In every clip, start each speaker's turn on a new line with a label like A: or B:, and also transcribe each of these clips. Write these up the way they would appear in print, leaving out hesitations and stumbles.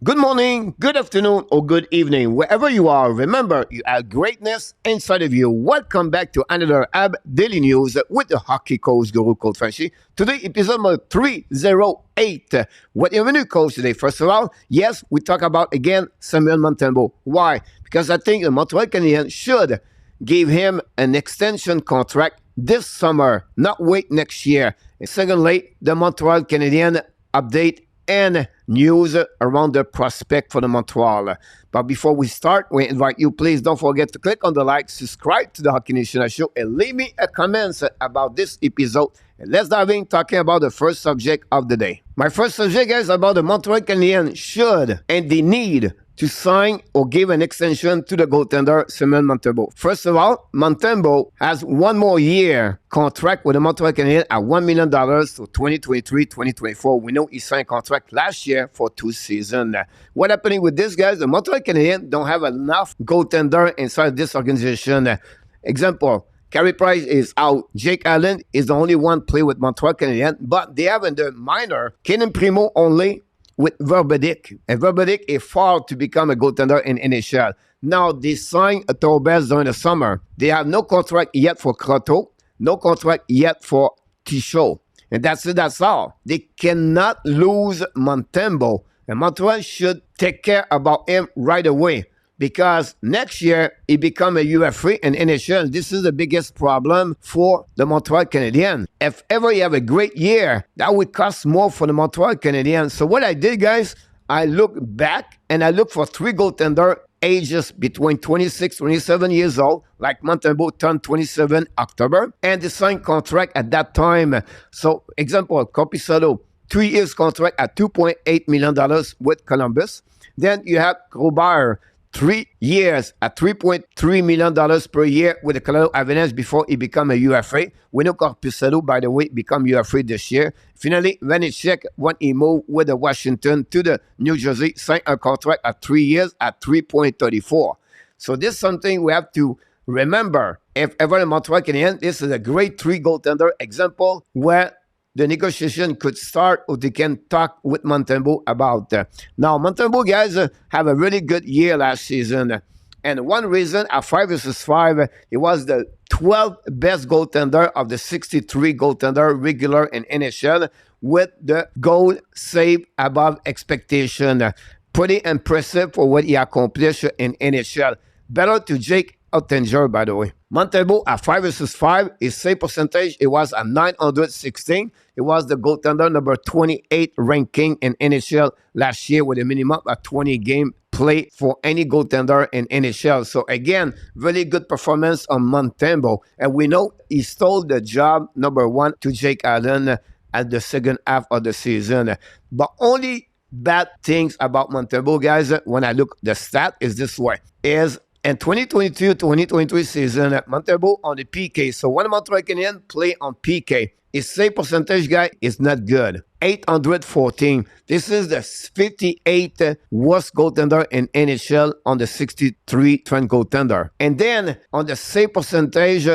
A: Good morning, good afternoon, or good evening, wherever you are. Remember, you have greatness inside of you. Welcome back to another Habs Daily News with the hockey coach guru called Frenchy. Today, episode number 308. What you new coach today? First of all, yes, we talk about again Samuel Montembeault. Why? Because I think the Montreal Canadiens should give him an extension contract this summer, not wait next year. And secondly, the Montreal Canadiens update and news around the prospect for the Montreal. But before we start, we invite you, please don't forget to click on the like, subscribe to the Hockey Nation Show, and leave me a comment about this episode. And let's dive in talking about the first subject of the day. My first subject is about the Montreal Canadiens should and they need to sign or give an extension to the goaltender Samuel Montembeault. First of all, Montembeault has one more year contract with the Montreal Canadiens at $1 million for 2023-2024. We know he signed a contract last year for 2 seasons. What happening with this, guys? The Montreal Canadiens don't have enough goaltender inside this organization. Example, Carey Price is out. Jake Allen is the only one play with Montreal Canadiens, but they have in the minor Kenan Primo only with Verbeek. And Verbeek is far to become a goaltender in NHL. Now, they signed a Torbes during the summer. They have no contract yet for Croteau, no contract yet for Tichot. And that's it, that's all. They cannot lose Montembeault. And Montreal should take care about him right away. Because next year, he become a UFA in NHL. This is the biggest problem for the Montreal Canadiens. If ever you have a great year, that would cost more for the Montreal Canadiens. So what I did, guys, I look back and I look for 3 goaltender ages between 26, 27 years old, like Montembeault turned 27 October, and they signed contract at that time. So, example, Kopisalo, 3 years contract at $2.8 million with Columbus. Then you have Robert, 3 years at $3.3 million per year with the Colorado Avalanche before he become a UFA. We know Corpusalo, by the way, become UFA this year. Finally, Vanecek, when he moved with the Washington to the New Jersey, signed a contract at 3 years at $3.34. So this is something we have to remember. If ever in Montreal Canadiens, this is a great 3 goaltender example where the negotiation could start or they can talk with Montembeault about. Now, Montembeault, guys, have a really good year last season. And one reason, at 5 versus 5, he was the 12th best goaltender of the 63 goaltender regular in NHL with the goal saved above expectation. Pretty impressive for what he accomplished in NHL. Better to Jake Ottinger, by the way. Montembeault at 5 versus 5, his save percentage, it was at 916. It was the goaltender number 28 ranking in NHL last year with a minimum of 20 game play for any goaltender in NHL. So again, really good performance on Montembeault. And we know he stole the job number 1 to Jake Allen at the second half of the season. But only bad things about Montembeault, guys, when I look the stat is this way, is in 2022-2023 season, Montembeault on the PK. So when Montreal Canadiens play on PK, his save percentage, guy, is not good. 814. This is the 58th worst goaltender in NHL on the 63 trend goaltender. And then on the save percentage,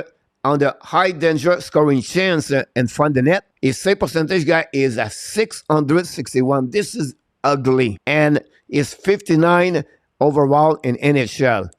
A: on the high danger scoring chance in front of the net, his save percentage, guy, is at 661. This is ugly. And is 59 overall in NHL.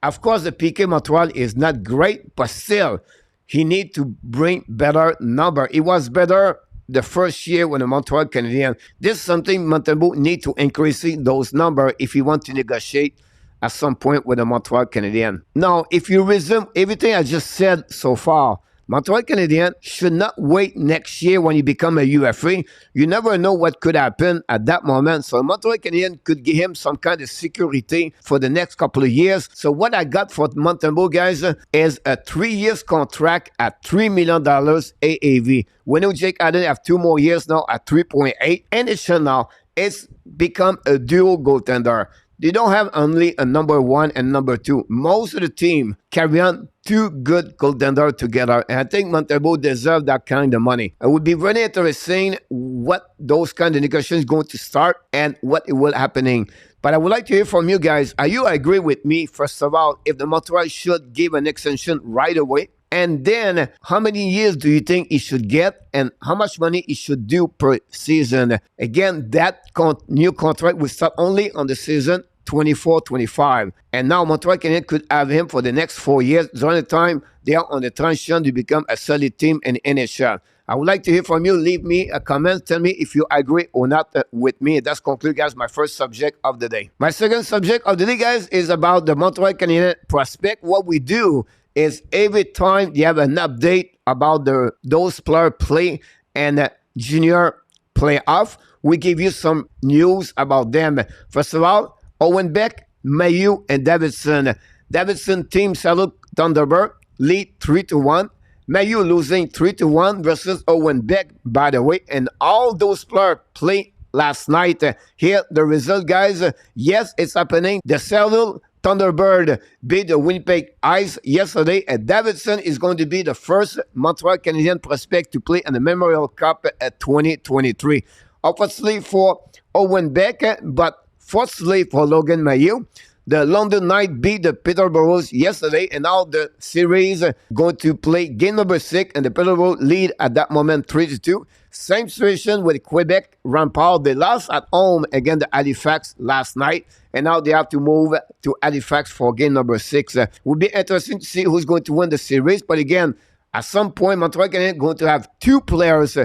A: Of course, the PK Montreal is not great, but still, he needs to bring better number. It was better the first year when the Montreal Canadiens. This is something Montembeault need to increase those numbers if he want to negotiate at some point with the Montreal Canadiens. Now, if you resume everything I just said so far, Montreal Canadiens should not wait next year when you become a UFA. You never know what could happen at that moment. So Montreal Canadiens could give him some kind of security for the next couple of years. So what I got for Montembeault, guys, is a 3 years contract at $3 million AAV. We know Jake Allen have 2 more years now at 3.8. And it's become a dual goaltender. They don't have only a number 1 and number 2. Most of the team carry on 2 good goaltenders together. And I think Montembeault deserves that kind of money. It would be very interesting what those kind of negotiations going to start and what it will happening. But I would like to hear from you guys. Are you agree with me, first of all, if the Montreal should give an extension right away? And then, how many years do you think he should get, and how much money he should do per season? Again, that new contract will start only on the season 24-25. And now Montreal Canadiens could have him for the next 4 years. During the time they are on the transition to become a solid team in NHL. I would like to hear from you. Leave me a comment. Tell me if you agree or not with me. That's conclude, guys, my first subject of the day. My second subject of the day, guys, is about the Montreal Canadiens prospect. What we do is every time you have an update about those player play and junior playoff, we give you some news about them. First of all, Owen Beck, Mailloux, and Davidson. Davidson team Salut Thunderbird lead 3-1. Mailloux losing 3-1 versus Owen Beck, by the way. And all those players played last night. Here, the result, guys. Yes, it's happening. The Salut Thunderbird beat the Winnipeg Ice yesterday. And Davidson is going to be the first Montreal Canadiens prospect to play in the Memorial Cup at 2023. Obviously for Owen Beck, but firstly for Logan Mailloux. The London Knights beat the Peterborough yesterday, and now the series going to play game number 6, and the Peterborough lead at that moment 3-2. Same situation with Quebec Rampart. They lost at home against the Halifax last night, and now they have to move to Halifax for game number 6. Will be interesting to see who's going to win the series, but again, at some point, Montreal Canadiens going to have 2 players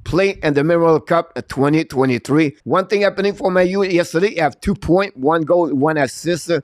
A: play in the Memorial Cup 2023. One thing happening for Mailloux yesterday, you have 2 points, 1 goal, 1 assist, and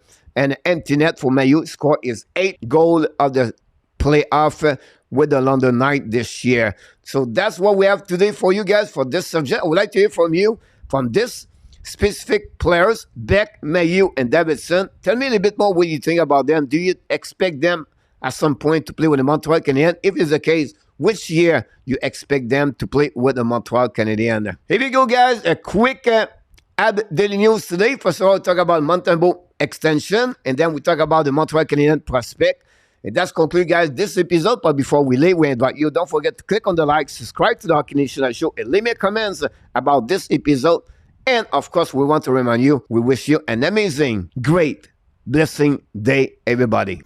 A: an empty net for Mailloux. Score is 8 goals of the playoff with the London Knights this year. So that's what we have today for you guys for this subject. I would like to hear from you from this specific players, Beck, Mailloux, and Davidson. Tell me a little bit more what you think about them. Do you expect them at some point to play with the Montreal Canadiens? If it's the case, which year you expect them to play with the Montreal Canadiens? Here we go, guys. A quick Habs Daily news today. First of all, we talk about Montembeault extension, and then we talk about the Montreal Canadiens prospect. And that's conclude, guys, this episode. But before we leave, we invite you, don't forget to click on the like, subscribe to the Hockey Nation Show, and leave me comments about this episode. And, of course, we want to remind you, we wish you an amazing, great, blessing day, everybody.